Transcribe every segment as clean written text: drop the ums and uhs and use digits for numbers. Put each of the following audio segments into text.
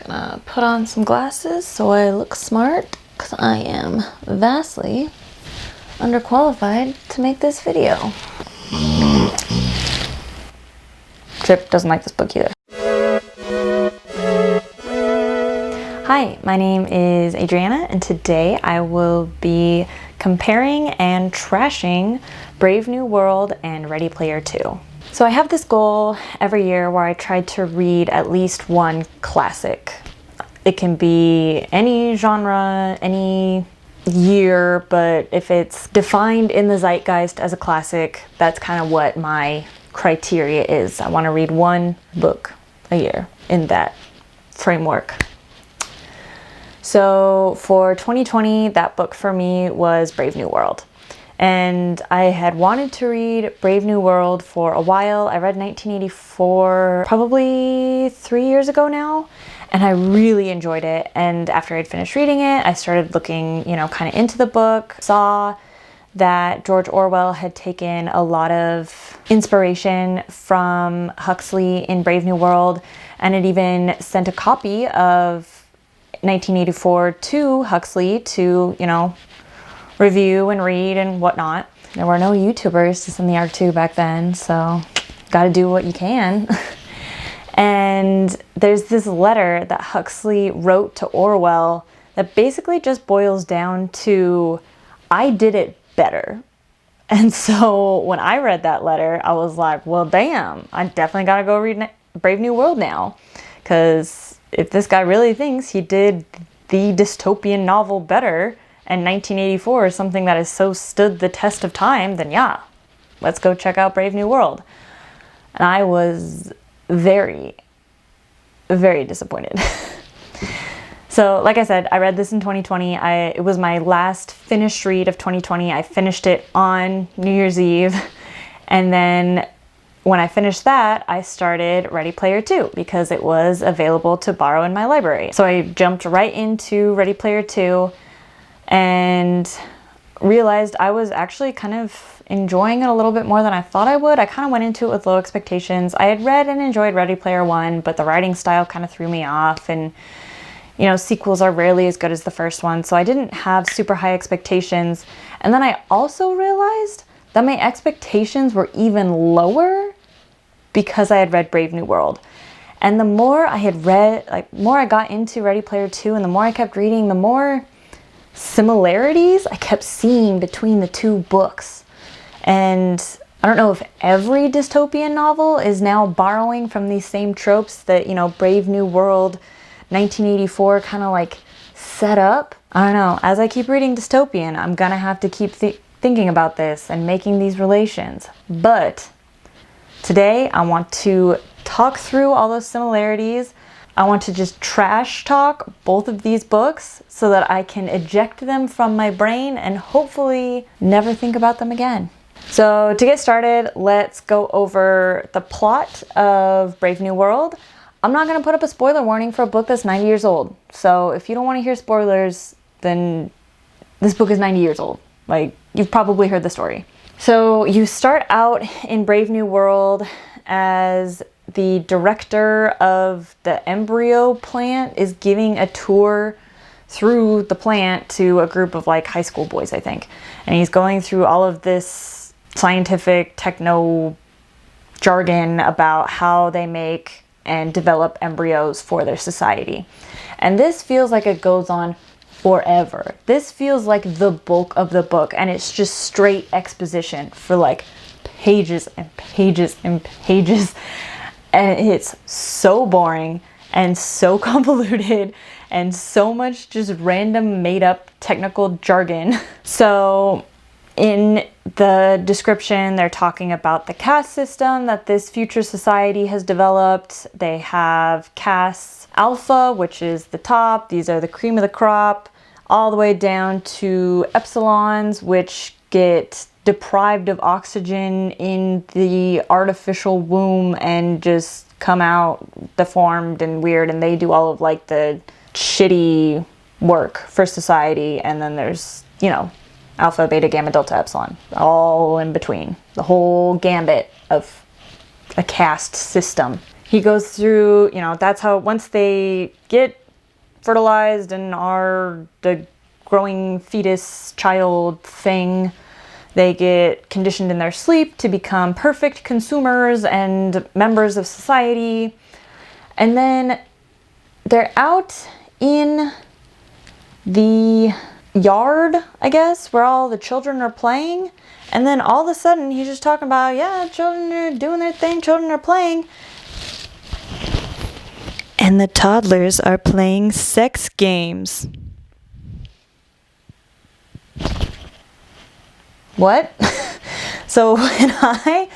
Gonna put on some glasses so I look smart, because I am vastly underqualified to make this video. Trip doesn't like this book either. Hi, my name is Adriana, and today I will be comparing and trashing Brave New World and Ready Player 2. So I have this goal every year where I try to read at least one classic. It can be any genre, any year, but if it's defined in the zeitgeist as a classic, that's kind of what my criteria is. I want to read one book a year in that framework. So for 2020, that book for me was Brave New World. And I had wanted to read Brave New World for a while. I read 1984 probably 3 years ago now, and I really enjoyed it. And after I'd finished reading it, I started looking, kind of into the book, saw that George Orwell had taken a lot of inspiration from Huxley in Brave New World, and it even sent a copy of 1984 to Huxley to, review and read and whatnot. There were no YouTubers to send the art to back then, so gotta do what you can. And there's this letter that Huxley wrote to Orwell that basically just boils down to, I did it better. And so when I read that letter, I was like, well, damn, I definitely gotta go read Brave New World now. Because if this guy really thinks he did the dystopian novel better, and 1984 is something that has so stood the test of time, then yeah, let's go check out Brave New World. And I was very, very disappointed. So like I said, I read this in 2020. It was my last finished read of 2020. I finished it on New Year's Eve. And then when I finished that, I started Ready Player 2 because it was available to borrow in my library. So I jumped right into Ready Player 2 and realized I was actually kind of enjoying it a little bit more than I thought I would. I kind of went into it with low expectations. I had read and enjoyed Ready Player 1, but the writing style kind of threw me off, and sequels are rarely as good as the first one, so I didn't have super high expectations. And then I also realized that my expectations were even lower because I had read Brave New World. And the more I had read, more I got into Ready Player 2 and the more I kept reading, the more similarities I kept seeing between the two books. And I don't know if every dystopian novel is now borrowing from these same tropes that, Brave New World 1984 kind of set up. I don't know. As I keep reading dystopian, I'm gonna have to keep thinking about this and making these relations. But today I want to talk through all those similarities. I want to just trash talk both of these books so that I can eject them from my brain and hopefully never think about them again. So to get started, let's go over the plot of Brave New World. I'm not going to put up a spoiler warning for a book that's 90 years old. So if you don't want to hear spoilers, then this book is 90 years old. You've probably heard the story. So you start out in Brave New World as the director of the embryo plant is giving a tour through the plant to a group of high school boys, I think. And he's going through all of this scientific techno jargon about how they make and develop embryos for their society. And this feels like it goes on forever. This feels like the bulk of the book, and it's just straight exposition for pages and pages and pages. And it's so boring and so convoluted and so much just random made up technical jargon. So in the description, they're talking about the caste system that this future society has developed. They have castes alpha, which is the top. These are the cream of the crop, all the way down to epsilons, which get deprived of oxygen in the artificial womb and just come out deformed and weird, and they do all of the shitty work for society. And then there's alpha, beta, gamma, delta, epsilon, all in between, the whole gambit of a caste system. he goes through, you know, that's how once they get fertilized and are the growing fetus child thing, they get conditioned in their sleep to become perfect consumers and members of society. And then they're out in the yard, I guess, where all the children are playing. And then all of a sudden, he's just talking about, yeah, children are doing their thing, children are playing. And the toddlers are playing sex games. What? So when I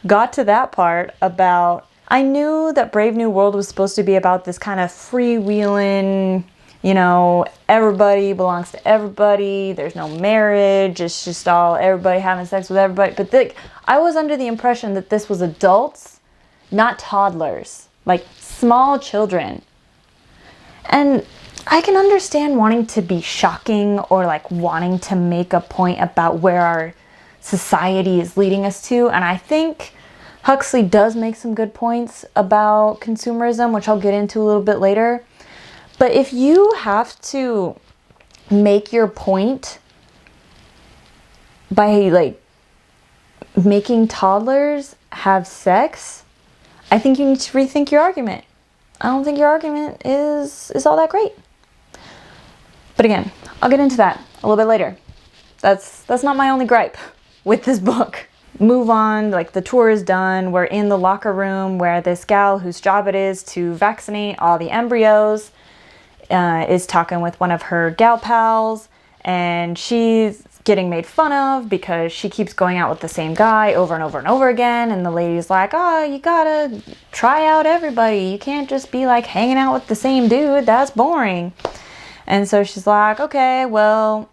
got to that part about, I knew that Brave New World was supposed to be about this kind of freewheeling, you know, everybody belongs to everybody, there's no marriage, it's just all everybody having sex with everybody. But I was under the impression that this was adults, not toddlers, like small children. And I can understand wanting to be shocking or like wanting to make a point about where our society is leading us to. And I think Huxley does make some good points about consumerism, which I'll get into a little bit later. But if you have to make your point by like making toddlers have sex, I think you need to rethink your argument. I don't think your argument is all that great. But again, I'll get into that a little bit later. That's not my only gripe with this book. Move on, like the tour is done. We're in the locker room where this gal whose job it is to vaccinate all the embryos is talking with one of her gal pals, and she's getting made fun of because she keeps going out with the same guy over and over and over again. And the lady's like, oh, you gotta try out everybody. You can't just be like hanging out with the same dude. That's boring. And so she's like, okay, well,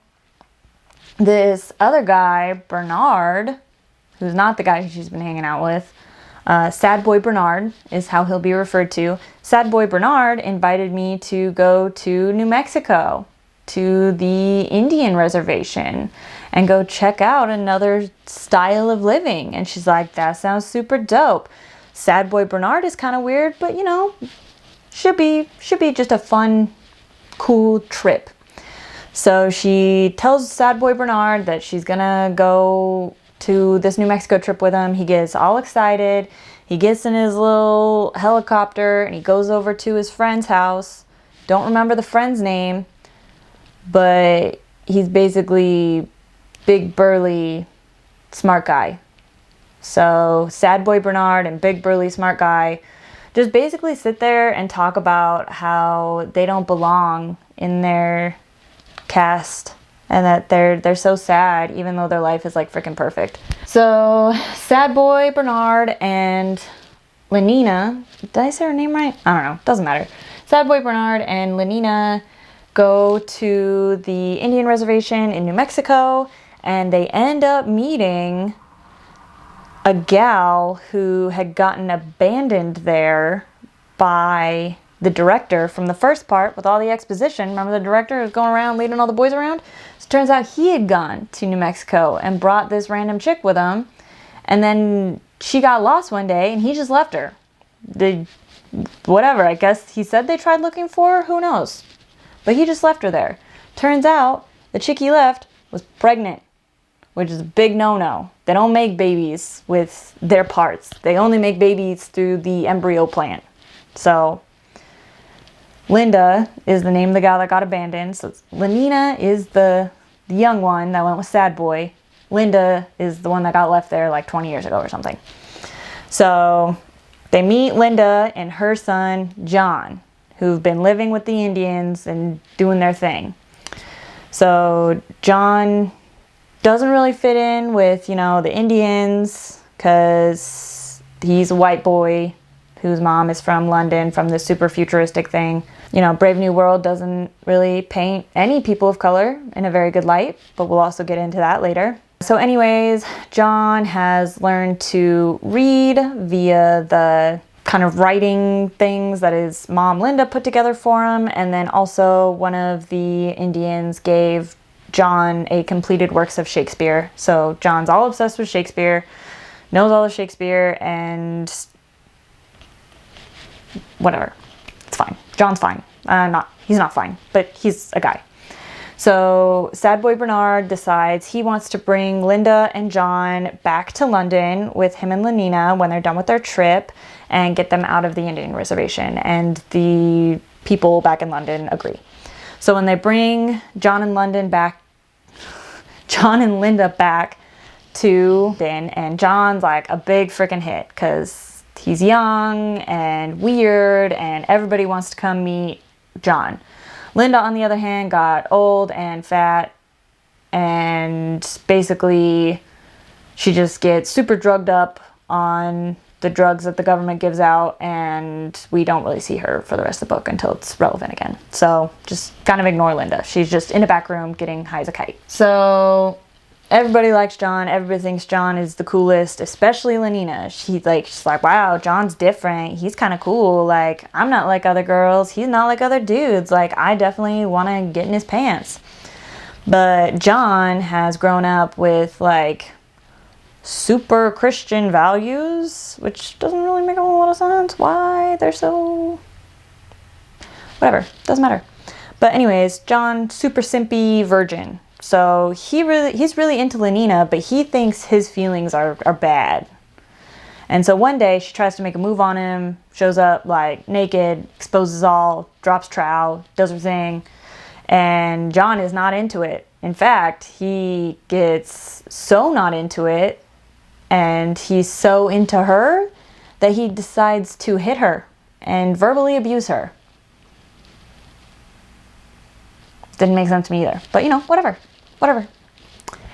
this other guy, Bernard, who's not the guy who she's been hanging out with, Sad Boy Bernard is how he'll be referred to. Sad Boy Bernard invited me to go to New Mexico, to the Indian reservation, and go check out another style of living. And she's like, that sounds super dope. Sad Boy Bernard is kind of weird, but you know, should be just a fun, cool trip. So she tells Sad Boy Bernard that she's gonna go to this New Mexico trip with him. He gets all excited. He gets in his little helicopter and he goes over to his friend's house. Don't remember the friend's name, but he's basically big, burly, smart guy. So Sad Boy Bernard and big, burly, smart guy just basically sit there and talk about how they don't belong in their cast and that they're so sad even though their life is like freaking perfect. So Sad Boy Bernard and Lenina, did I say her name right? I don't know, doesn't matter. Sad Boy Bernard and Lenina go to the Indian reservation in New Mexico, and they end up meeting a gal who had gotten abandoned there by the director from the first part with all the exposition. Remember the director was going around leading all the boys around? So it turns out he had gone to New Mexico and brought this random chick with him, and then she got lost one day and he just left her. Whatever, I guess he said they tried looking for her, who knows? But he just left her there. Turns out the chick he left was pregnant, which is a big no-no. They don't make babies with their parts. They only make babies through the embryo plant. So Linda is the name of the gal that got abandoned. So Lenina is the young one that went with Sad Boy. Linda is the one that got left there like 20 years ago or something. So they meet Linda and her son, John, who've been living with the Indians and doing their thing. So John doesn't really fit in with, you know, the Indians because he's a white boy whose mom is from London, from this super futuristic thing. You know, Brave New World doesn't really paint any people of color in a very good light, but we'll also get into that later. So anyways, John has learned to read via the kind of writing things that his mom Linda put together for him, and then also one of the Indians gave John a completed works of Shakespeare. So John's all obsessed with Shakespeare, knows all of Shakespeare, and whatever. It's fine. John's fine. He's not fine, but he's a guy. So sad boy Bernard decides he wants to bring Linda and John back to London with him and Lenina when they're done with their trip and get them out of the Indian reservation. And the people back in London agree. So when they bring John and Linda back to London, and John's like a big freaking hit because he's young and weird and everybody wants to come meet John. Linda, on the other hand, got old and fat, and basically she just gets super drugged up on the drugs that the government gives out, and we don't really see her for the rest of the book until it's relevant again. So just kind of ignore Linda. She's just in a back room getting high as a kite. So everybody likes John. Everybody thinks John is the coolest, especially Lenina. She's like, wow, John's different. He's kind of cool. Like, I'm not like other girls. He's not like other dudes. Like, I definitely want to get in his pants. But John has grown up with, like, super Christian values, which doesn't really make a whole lot of sense. Why they're so... whatever. Doesn't matter. But anyways, John, super simpy virgin. So he's really into Lenina, but he thinks his feelings are bad. And so one day she tries to make a move on him, shows up like naked, exposes all, drops trowel, does her thing. And John is not into it. In fact, he gets so not into it, and he's so into her that he decides to hit her and verbally abuse her. Didn't make sense to me either. But, you know, whatever.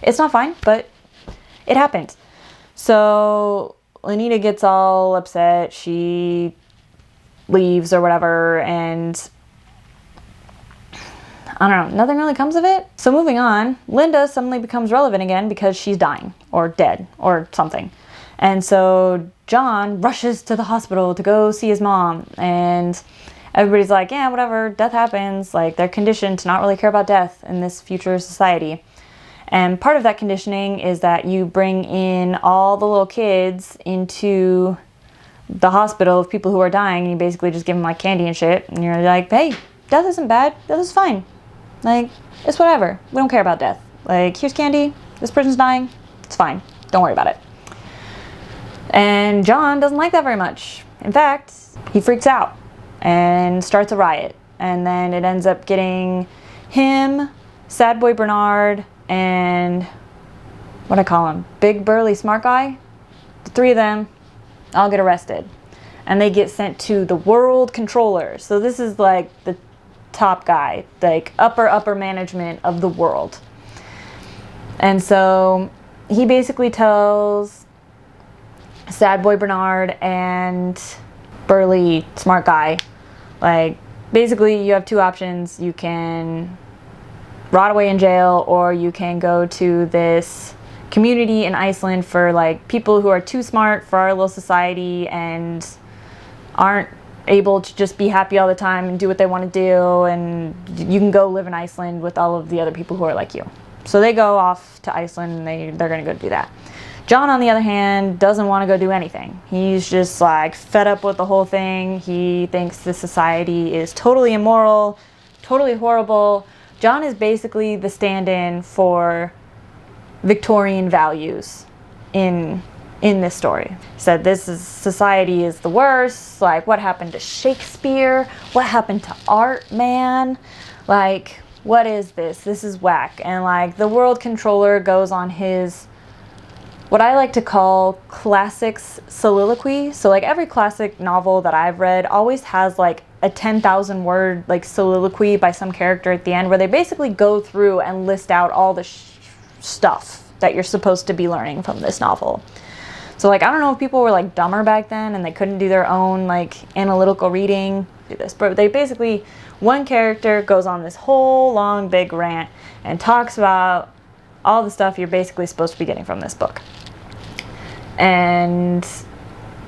It's not fine, but it happened. So Lenina gets all upset. She leaves or whatever, and I don't know. Nothing really comes of it. So moving on, Linda suddenly becomes relevant again because she's dying or dead or something. And so John rushes to the hospital to go see his mom, and everybody's like, yeah, whatever, death happens. Like, they're conditioned to not really care about death in this future society. And part of that conditioning is that you bring in all the little kids into the hospital of people who are dying, and you basically just give them, like, candy and shit. And you're like, hey, death isn't bad. Death is fine. Like, it's whatever. We don't care about death. Like, here's candy. This person's dying. It's fine. Don't worry about it. And John doesn't like that very much. In fact, he freaks out and starts a riot. And then it ends up getting him, sad boy Bernard, and what I call him, big burly smart guy. The three of them all get arrested. And they get sent to the world controller. So this is like the top guy, like upper management of the world. And so he basically tells sad boy Bernard and burly smart guy, like, basically you have two options. You can rot away in jail, or you can go to this community in Iceland for, like, people who are too smart for our little society and aren't able to just be happy all the time and do what they want to do, and you can go live in Iceland with all of the other people who are like you. So they go off to Iceland, and they're going to go do that. John, on the other hand, doesn't want to go do anything. He's just, like, fed up with the whole thing. He thinks this society is totally immoral, totally horrible. John is basically the stand-in for Victorian values in this story. He said society is the worst. Like, what happened to Shakespeare? What happened to art, man? Like, what is this? This is whack. And, like, the world controller goes on his, what I like to call, classics soliloquy. So, like, every classic novel that I've read always has, like, a 10,000 word, like, soliloquy by some character at the end, where they basically go through and list out all the stuff that you're supposed to be learning from this novel. So, like, I don't know if people were, like, dumber back then and they couldn't do their own, like, analytical reading, do this, but they basically, one character goes on this whole long big rant and talks about all the stuff you're basically supposed to be getting from this book. And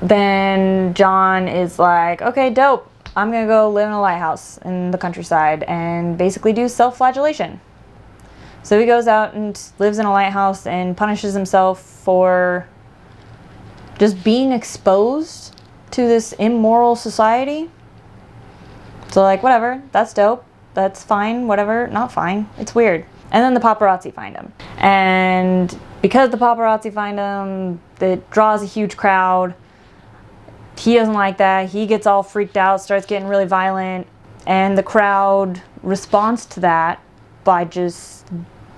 then John is like, okay, dope, I'm gonna go live in a lighthouse in the countryside and basically do self-flagellation. So he goes out and lives in a lighthouse and punishes himself for just being exposed to this immoral society. So like, whatever, that's dope. That's fine, whatever, not fine. It's weird. And then the paparazzi find him. And because the paparazzi find him, it draws a huge crowd. He doesn't like that. He gets all freaked out, starts getting really violent. And the crowd responds to that by just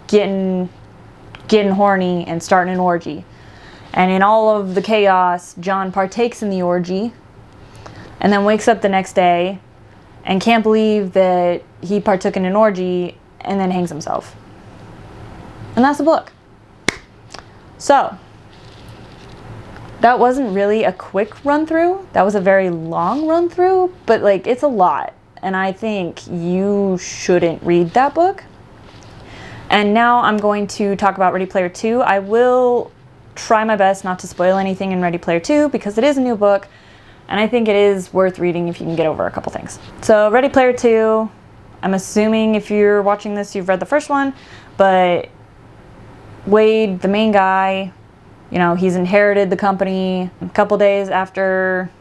getting horny and starting an orgy. And in all of the chaos, John partakes in the orgy and then wakes up the next day and can't believe that he partook in an orgy and then hangs himself. And that's the book. So, that wasn't really a quick run through. That was a very long run through, but like, it's a lot. And I think you shouldn't read that book. And now I'm going to talk about Ready Player 2. I will try my best not to spoil anything in Ready Player 2 because it is a new book. And I think it is worth reading if you can get over a couple things. So Ready Player 2, I'm assuming if you're watching this, you've read the first one, but Wade, the main guy, you know, he's inherited the company. A couple days after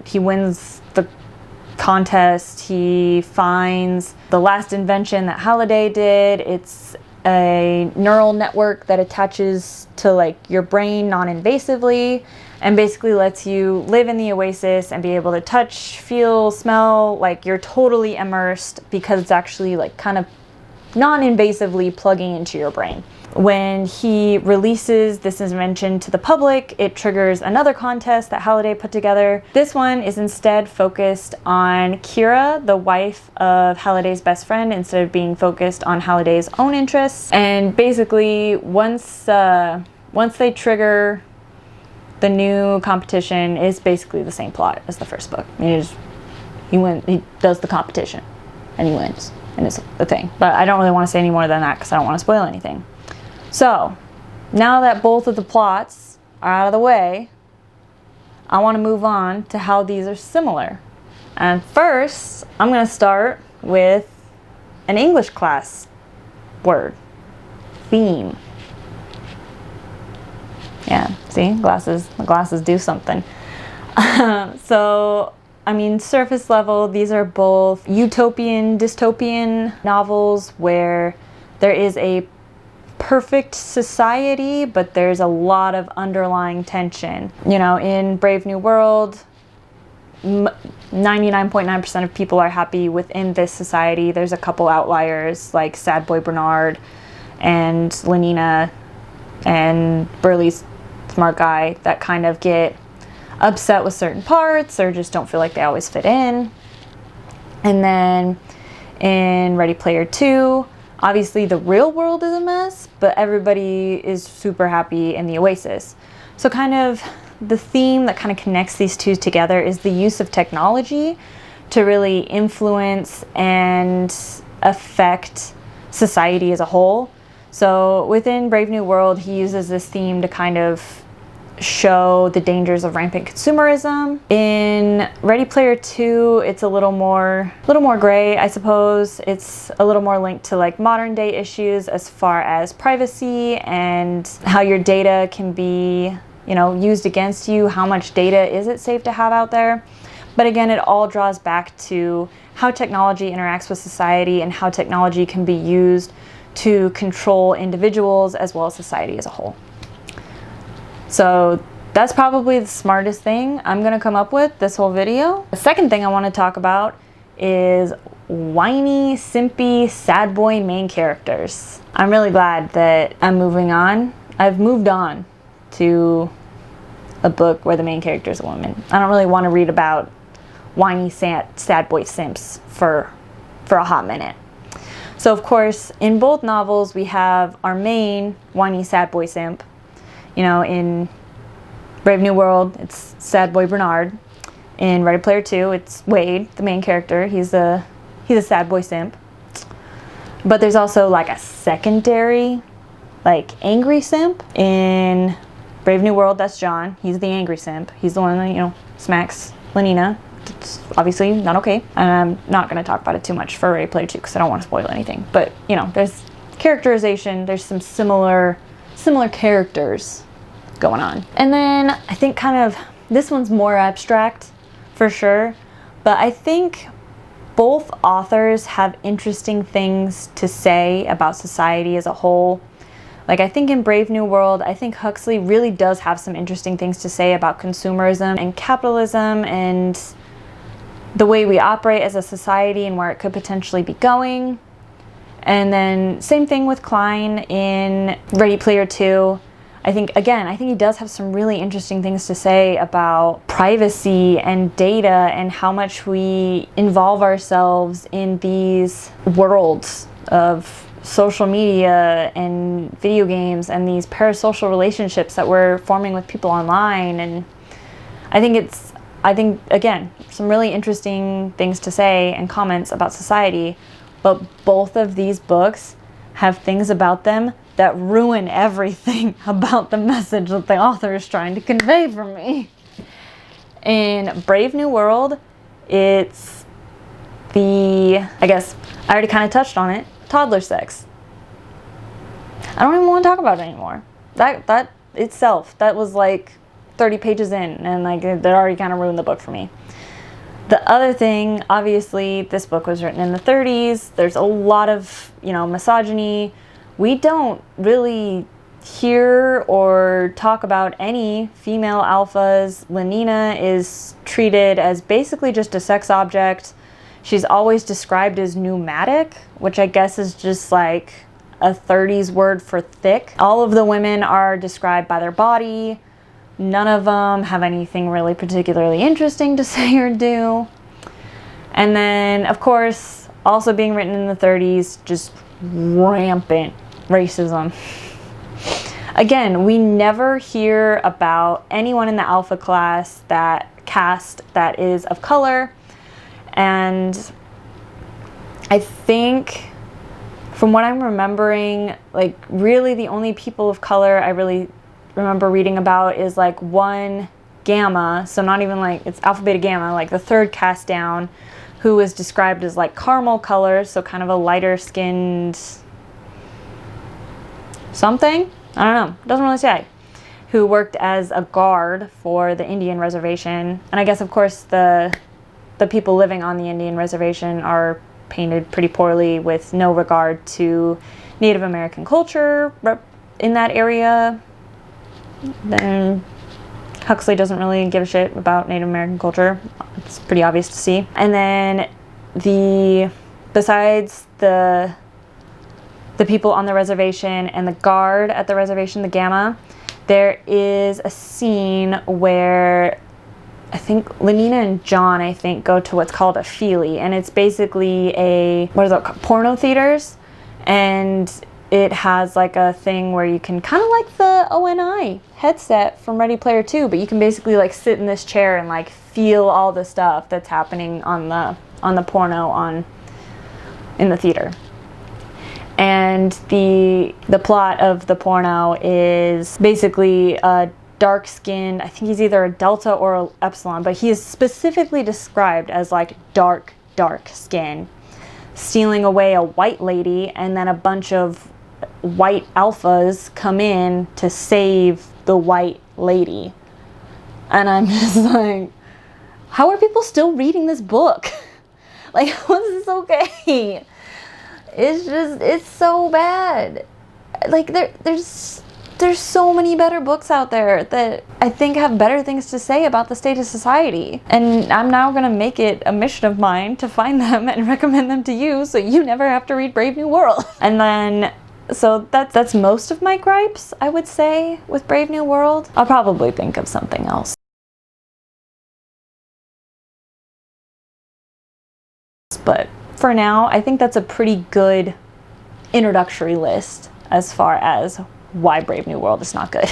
he wins the contest, he finds the last invention that Halliday did. It's a neural network that attaches to like your brain non-invasively and basically lets you live in the oasis and be able to touch, feel, smell like you're totally immersed because it's actually like kind of non-invasively plugging into your brain. When he releases this invention to the public, it triggers another contest that Halliday put together. This one is instead focused on Kira, the wife of Halliday's best friend, instead of being focused on Halliday's own interests. And basically, once they trigger the new competition, is basically the same plot as the first book. He does the competition, and he wins, and it's the thing. But I don't really want to say any more than that because I don't want to spoil anything. So, now that both of the plots are out of the way, I want to move on to how these are similar. And first, I'm going to start with an English class word. Theme. Yeah, see? The glasses do something. So, I mean, surface level, these are both utopian, dystopian novels where there is a perfect society, but there's a lot of underlying tension. You know, in Brave New World, 99.9% of people are happy within this society. There's a couple outliers like Sad Boy Bernard and Lenina and Burley's smart guy that kind of get upset with certain parts or just don't feel like they always fit in. And then in Ready Player 2, obviously the real world is a mess, but everybody is super happy in the oasis. So kind of the theme that kind of connects these two together is the use of technology to really influence and affect society as a whole. So within Brave New World, he uses this theme to kind of show the dangers of rampant consumerism. In Ready Player 2, it's a little more gray, I suppose. It's a little more linked to like modern day issues as far as privacy and how your data can be, you know, used against you. How much data is it safe to have out there? But again, it all draws back to how technology interacts with society and how technology can be used to control individuals as well as society as a whole. So that's probably the smartest thing I'm going to come up with this whole video. The second thing I want to talk about is whiny, simpy, sad boy main characters. I'm really glad that I'm moving on. I've moved on to a book where the main character is a woman. I don't really want to read about whiny, sad boy simps for a hot minute. So of course, in both novels, we have our main whiny, sad boy simp. You know, in Brave New World, it's Sad Boy Bernard. In Ready Player 2, it's Wade, the main character. He's a sad boy simp. But there's also like a secondary, like angry simp. In Brave New World, that's John. He's the angry simp. He's the one that, you know, smacks Lenina. It's obviously not okay. And I'm not going to talk about it too much for Ready Player 2 because I don't want to spoil anything. But, you know, there's characterization. There's some similar characters going on. And then I think kind of This one's more abstract, for sure, but I think both authors have interesting things to say about society as a whole. Like, I think in Brave New World, I think Huxley really does have some interesting things to say about consumerism and capitalism and the way we operate as a society and where it could potentially be going. And then same thing with Klein in Ready Player 2. I think he does have some really interesting things to say about privacy and data and how much we involve ourselves in these worlds of social media and video games and these parasocial relationships that we're forming with people online. And I think again, some really interesting things to say and comments about society, but both of these books have things about them that ruin everything about the message that the author is trying to convey for me. In Brave New World, it's I guess I already kind of touched on it, toddler sex. I don't even want to talk about it anymore. That itself, that was like 30 pages in, and like that already kind of ruined the book for me. The other thing, obviously, this book was written in the 30s. There's a lot of, misogyny. We don't really hear or talk about any female alphas. Lenina is treated as basically just a sex object. She's always described as pneumatic, which I guess is just like a 30s word for thick. All of the women are described by their body. None of them have anything really particularly interesting to say or do. And then, of course, also being written in the 30s, just rampant racism. Again, we never hear about anyone in the alpha caste that is of color. And I think, from what I'm remembering, like really the only people of color I really remember reading about is like one Gamma, so not even like, it's Alpha Beta Gamma, like the third caste down, who was described as like caramel color, so kind of a lighter skinned something, I don't know, doesn't really say, who worked as a guard for the Indian reservation. And I guess of course the people living on the Indian reservation are painted pretty poorly with no regard to Native American culture in that area. Then Huxley doesn't really give a shit about Native American culture. It's pretty obvious to see. And then besides the people on the reservation and the guard at the reservation, the Gamma, there is a scene where I think Lenina and John, go to what's called a feely, and it's basically porno theaters, and it has like a thing where you can kind of like the ONI headset from Ready Player 2, but you can basically like sit in this chair and like feel all the stuff that's happening on the porno in the theater. And the plot of the porno is basically a dark-skinned, I think he's either a Delta or an Epsilon, but he is specifically described as like dark skin, stealing away a white lady, and then a bunch of white alphas come in to save the white lady. And I'm just like, how are people still reading this book? Like, how is this okay? It's so bad. Like, there's so many better books out there that I think have better things to say about the state of society. And I'm now going to make it a mission of mine to find them and recommend them to you so you never have to read Brave New World. And then, so that's most of my gripes, I would say, with Brave New World. I'll probably think of something else. But for now, I think that's a pretty good introductory list as far as why Brave New World is not good.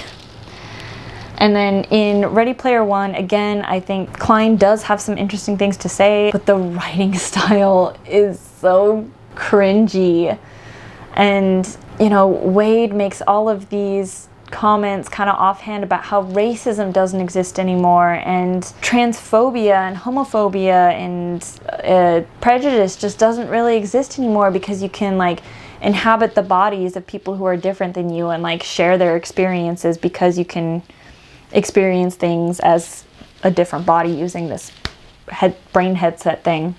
And then in Ready Player One, again, I think Klein does have some interesting things to say, but the writing style is so cringy. And, Wade makes all of these comments kind of offhand about how racism doesn't exist anymore, and transphobia and homophobia and prejudice just doesn't really exist anymore because you can like inhabit the bodies of people who are different than you and like share their experiences because you can experience things as a different body using this brain headset thing.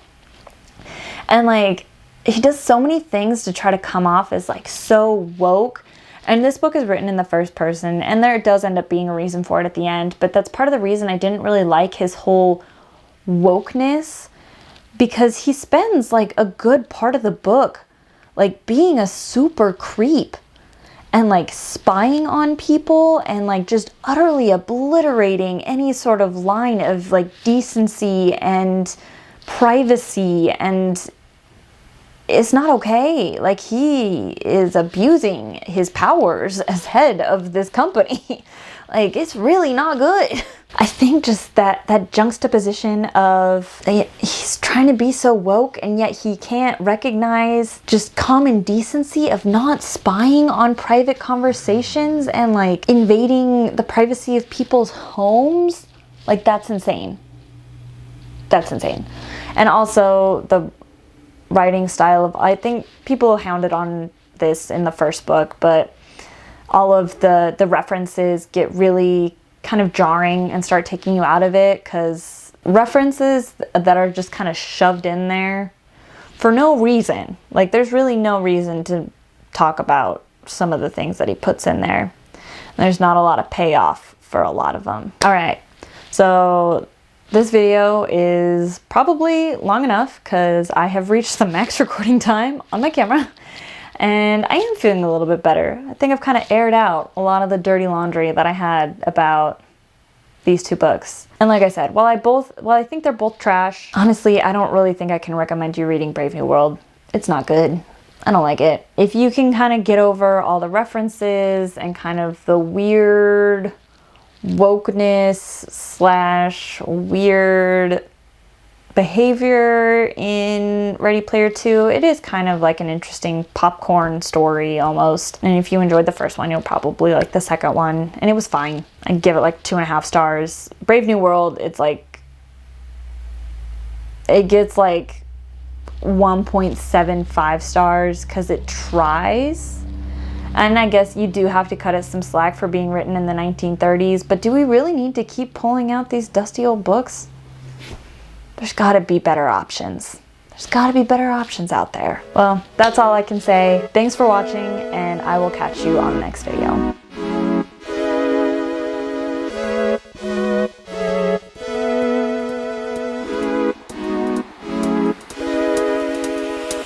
And like, he does so many things to try to come off as like so woke. And this book is written in the first person, and there does end up being a reason for it at the end, but that's part of the reason I didn't really like his whole wokeness, because he spends like a good part of the book like being a super creep and like spying on people and like just utterly obliterating any sort of line of like decency and privacy, and it's not okay. Like, he is abusing his powers as head of this company. Like, it's really not good. I think just that juxtaposition of he's trying to be so woke and yet he can't recognize just common decency of not spying on private conversations and like invading the privacy of people's homes. Like, that's insane. That's insane. And also the writing style of, I think people hounded on this in the first book, but all of the references get really kind of jarring and start taking you out of it, because references that are just kind of shoved in there for no reason. Like, there's really no reason to talk about some of the things that he puts in there. There's not a lot of payoff for a lot of them. All right, so this video is probably long enough because I have reached the max recording time on my camera, and I am feeling a little bit better. I think I've kind of aired out a lot of the dirty laundry that I had about these two books. And like I said, while I think they're both trash, honestly, I don't really think I can recommend you reading Brave New World. It's not good. I don't like it. If you can kind of get over all the references and kind of the weird wokeness / weird behavior in Ready Player 2, it is kind of like an interesting popcorn story almost. And if you enjoyed the first one, you'll probably like the second one. And it was fine. I'd give it like 2.5 stars. Brave New World, it's like, it gets like 1.75 stars because it tries. And I guess you do have to cut it some slack for being written in the 1930s, but do we really need to keep pulling out these dusty old books? There's gotta be better options. There's gotta be better options out there. Well, that's all I can say. Thanks for watching, and I will catch you on the next video.